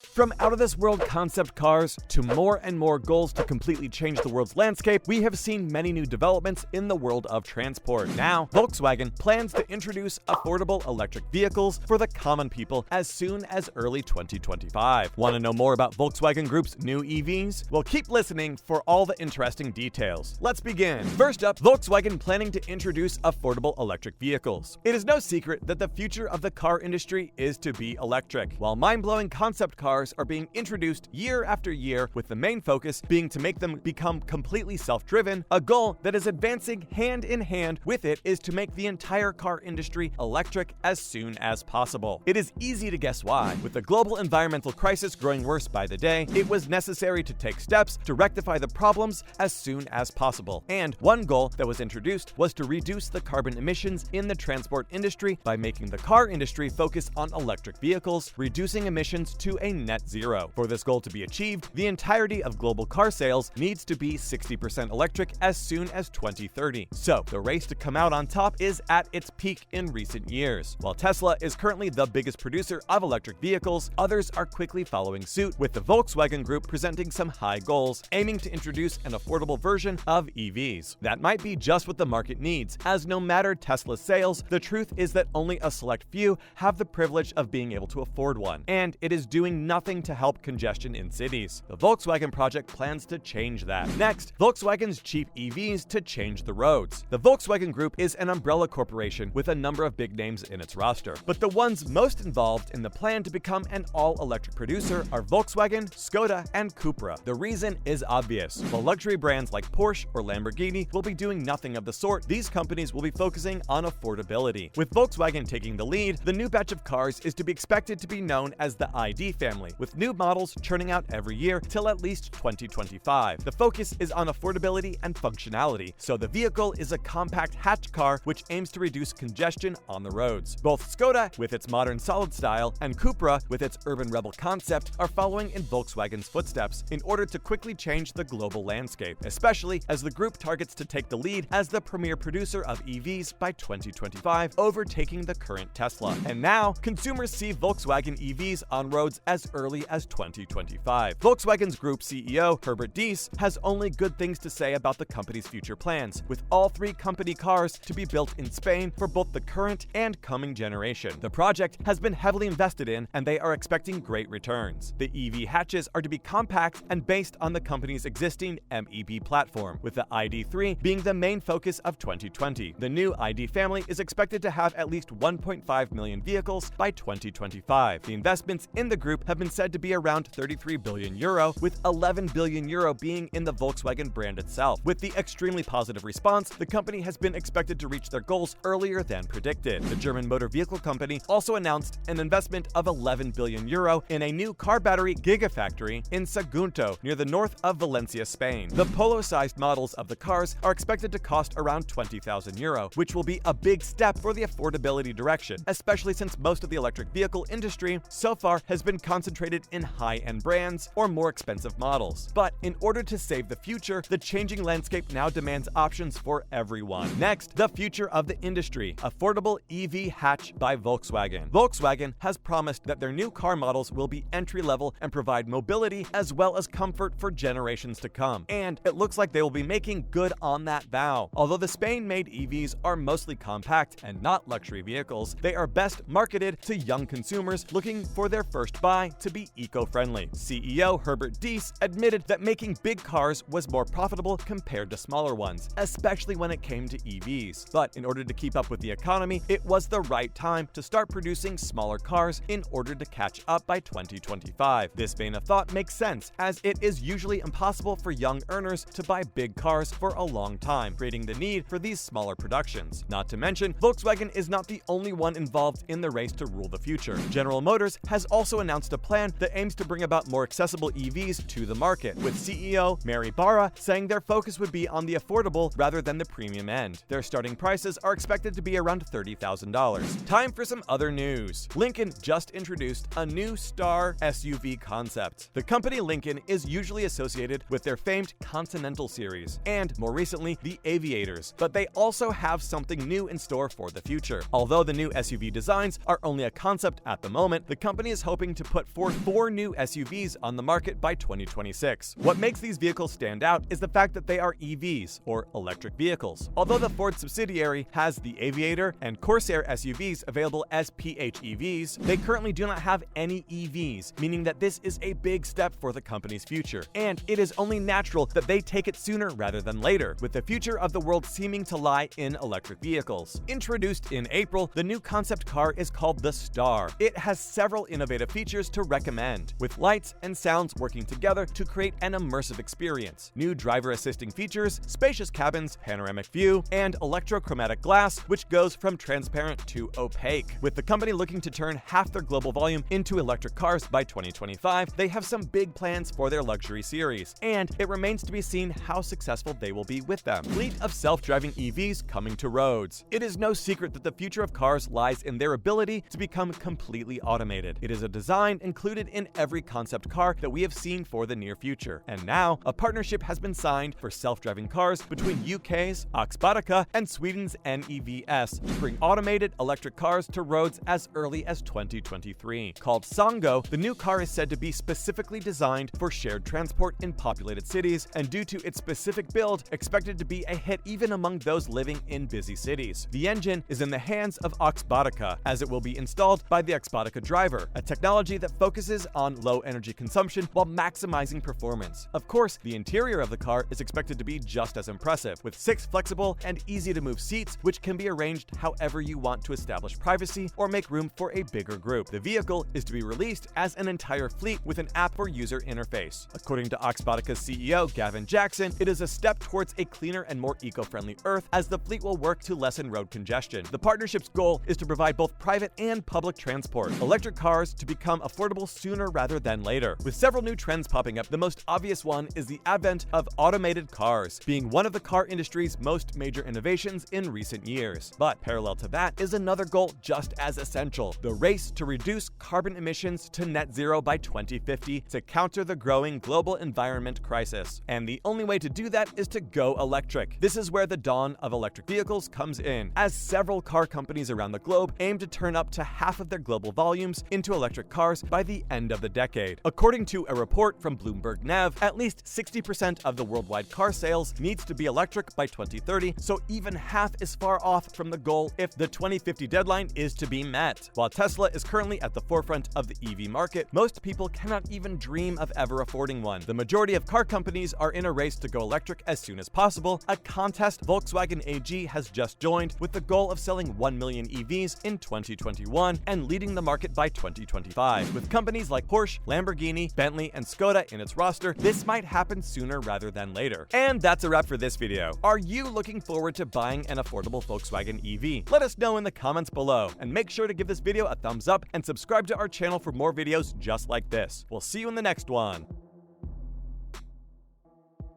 From out-of-this-world concept cars to more and more goals to completely change the world's landscape, we have seen many new developments in the world of transport. Now, Volkswagen plans to introduce affordable electric vehicles for the common people as soon as early 2025. Want to know more about Volkswagen Group's new EVs? Well, keep listening for all the interesting details. Let's begin. First up, Volkswagen planning to introduce affordable electric vehicles. It is no secret that the future of the car industry is to be electric. While mind-blowing concept cars are being introduced year after year, with the main focus being to make them become completely self-driven, a goal that is advancing hand in hand with it is to make the entire car industry electric as soon as possible. It is easy to guess why. With the global environmental crisis growing worse by the day, it was necessary to take steps to rectify the problems as soon as possible. And one goal that was introduced was to reduce the carbon emissions in the transport industry by making the car industry focus on electric vehicles, reducing emissions to a net zero. For this goal to be achieved, the entirety of global car sales needs to be 60% electric as soon as 2030. So, the race to come out on top is at its peak in recent years. While Tesla is currently the biggest producer of electric vehicles, others are quickly following suit, with the Volkswagen Group presenting some high goals, aiming to introduce an affordable version of EVs. That might be just what the market needs, as no matter Tesla's sales, the truth is that only a select few have the privilege of being able to afford one, and it is doing nothing to help congestion in cities. The Volkswagen project plans to change that. Next, Volkswagen's cheap EVs to change the roads. The Volkswagen Group is an umbrella corporation with a number of big names in its roster, but the ones most involved in the plan to become an all-electric producer are Volkswagen, Skoda, and Cupra. The reason is obvious. While luxury brands like Porsche or Lamborghini will be doing nothing of the sort, these companies will be focusing on affordability. With Volkswagen taking the lead, the new batch of cars is to be expected to be known as the ID family, with new models churning out every year till at least 2025. The focus is on affordability and functionality, so the vehicle is a compact hatch car which aims to reduce congestion on the roads. Both Skoda, with its modern solid style, and Cupra, with its urban rebel concept, are following in Volkswagen's footsteps in order to quickly change the global landscape, especially as the group targets to take the lead as the premier producer of EVs by 2025, overtaking the current Tesla. And now, consumers see Volkswagen EVs on roads as early as 2025. Volkswagen's group CEO, Herbert Diess, has only good things to say about the company's future plans, with all three company cars to be built in Spain for both the current and coming generation. The project has been heavily invested in, and they are expecting great returns. The EV hatches are to be compact and based on the company's existing MEB platform, with the ID3 being the main focus of 2020. The new ID family is expected to have at least 1.5 million vehicles by 2025. The investments in the group have been said to be around 33 billion euro, with 11 billion euro being in the Volkswagen brand itself. With the extremely positive response, the company has been expected to reach their goals earlier than predicted. The German motor vehicle company also announced an investment of 11 billion euro in a new car battery Gigafactory in Sagunto, near the north of Valencia, Spain. The polo-sized models of the cars are expected to cost around 20,000 euro, which will be a big step for the affordability direction, especially since most of the electric vehicle industry so far has been concentrated in high-end brands or more expensive models. But in order to save the future, the changing landscape now demands options for everyone. Next, the future of the industry, affordable EV hatch by Volkswagen. Volkswagen has promised that their new car models will be entry-level and provide mobility as well as comfort for generations to come. And it looks like they will be making good on that vow. Although the Spain-made EVs are mostly compact and not luxury vehicles, they are best marketed to young consumers looking for their first buy to be eco-friendly. CEO Herbert Diess admitted that making big cars was more profitable compared to smaller ones, especially when it came to EVs. But in order to keep up with the economy, it was the right time to start producing smaller cars in order to catch up by 2025. This vein of thought makes sense, as it is usually impossible for young earners to buy big cars for a long time, creating the need for these smaller productions. Not to mention, Volkswagen is not the only one involved in the race to rule the future. General Motors has also announced a plan that aims to bring about more accessible EVs to the market, with CEO Mary Barra saying their focus would be on the affordable rather than the premium end. Their starting prices are expected to be around $30,000. Time for some other news. Lincoln just introduced a new Star SUV concept. The company Lincoln is usually associated with their famed Continental series, and more recently, the Aviators, but they also have something new in store for the future. Although the new SUV designs are only a concept at the moment, the company is hoping to put put forth 4 new SUVs on the market by 2026. What makes these vehicles stand out is the fact that they are EVs, or electric vehicles. Although the Ford subsidiary has the Aviator and Corsair SUVs available as PHEVs, they currently do not have any EVs, meaning that this is a big step for the company's future. And it is only natural that they take it sooner rather than later, with the future of the world seeming to lie in electric vehicles. Introduced in April, the new concept car is called the Star. It has several innovative features to recommend, with lights and sounds working together to create an immersive experience. New driver assisting features, spacious cabins, panoramic view, and electrochromatic glass, which goes from transparent to opaque. With the company looking to turn half their global volume into electric cars by 2025, they have some big plans for their luxury series, and it remains to be seen how successful they will be with them. Fleet of self-driving EVs coming to roads. It is no secret that the future of cars lies in their ability to become completely automated. It is a design included in every concept car that we have seen for the near future. And now, a partnership has been signed for self-driving cars between UK's Oxbotica and Sweden's NEVS to bring automated electric cars to roads as early as 2023. Called Songo, the new car is said to be specifically designed for shared transport in populated cities, and due to its specific build, expected to be a hit even among those living in busy cities. The engine is in the hands of Oxbotica, as it will be installed by the Oxbotica driver, a technology that focuses on low energy consumption while maximizing performance. Of course, the interior of the car is expected to be just as impressive, with 6 flexible and easy-to-move seats which can be arranged however you want to establish privacy or make room for a bigger group. The vehicle is to be released as an entire fleet with an app or user interface. According to Oxbotica's CEO, Gavin Jackson, it is a step towards a cleaner and more eco-friendly Earth as the fleet will work to lessen road congestion. The partnership's goal is to provide both private and public transport, electric cars to become affordable sooner rather than later. With several new trends popping up, the most obvious one is the advent of automated cars, being one of the car industry's most major innovations in recent years. But parallel to that is another goal just as essential: the race to reduce carbon emissions to net zero by 2050 to counter the growing global environment crisis. And the only way to do that is to go electric. This is where the dawn of electric vehicles comes in, as several car companies around the globe aim to turn up to half of their global volumes into electric cars by the end of the decade. According to a report from Bloomberg Nev, at least 60% of the worldwide car sales needs to be electric by 2030, so even half is far off from the goal if the 2050 deadline is to be met. While Tesla is currently at the forefront of the EV market, most people cannot even dream of ever affording one. The majority of car companies are in a race to go electric as soon as possible, a contest Volkswagen AG has just joined with the goal of selling 1 million EVs in 2021 and leading the market by 2025. With companies like Porsche, Lamborghini, Bentley, and Skoda in its roster, this might happen sooner rather than later. And that's a wrap for this video. Are you looking forward to buying an affordable Volkswagen EV? Let us know in the comments below, and make sure to give this video a thumbs up and subscribe to our channel for more videos just like this. We'll see you in the next one.